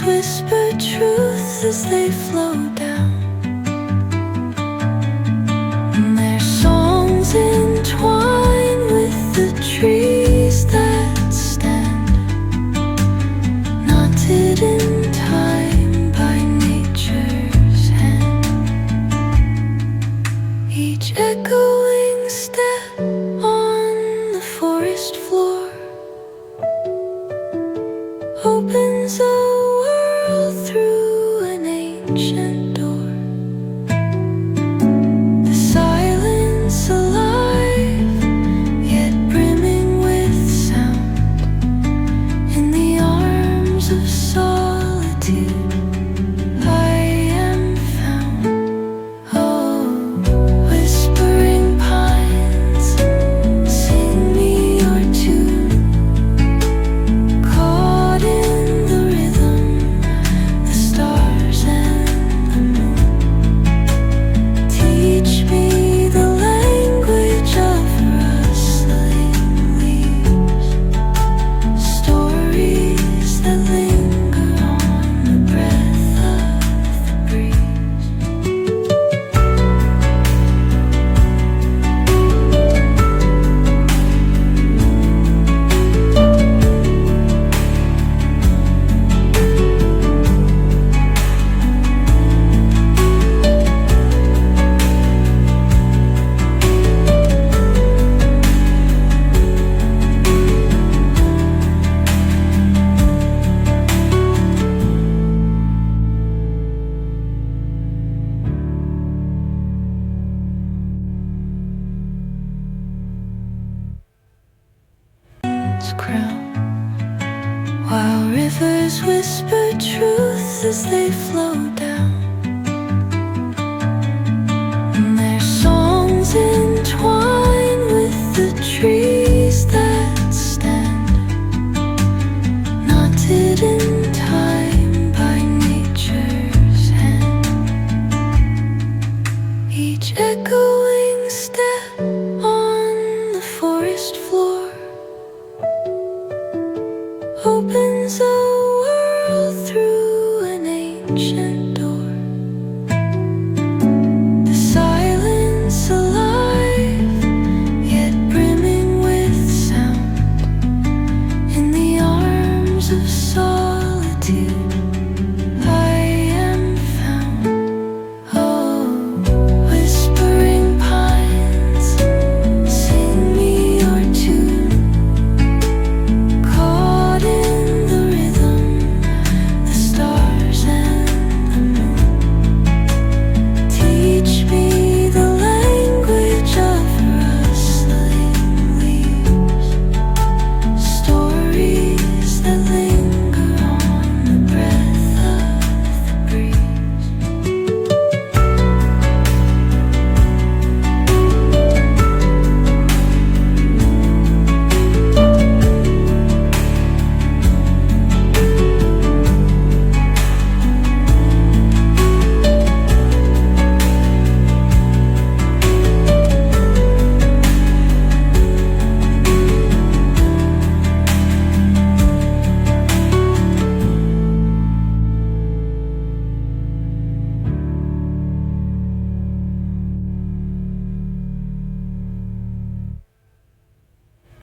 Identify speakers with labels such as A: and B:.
A: rivers whisper truth as they flow down, and their songs entwine with the trees that stand, knotted in time by nature's hand. Each echoing step on the forest floor opens a world through an ancient door. The silence alive, yet brimming with sound. In the arms of solitude I am found. Oh, whispering pines, sing me your tune. Caught in the rhythm, the stars and the moon. Teach me the language of rustling leaves, stories that linger on the breath of the breeze. Crown, while rivers whisper truth as they flow down, and their songs entwine with the trees that stand, knotted in time by nature's hand. Each echoing step on the forest floor open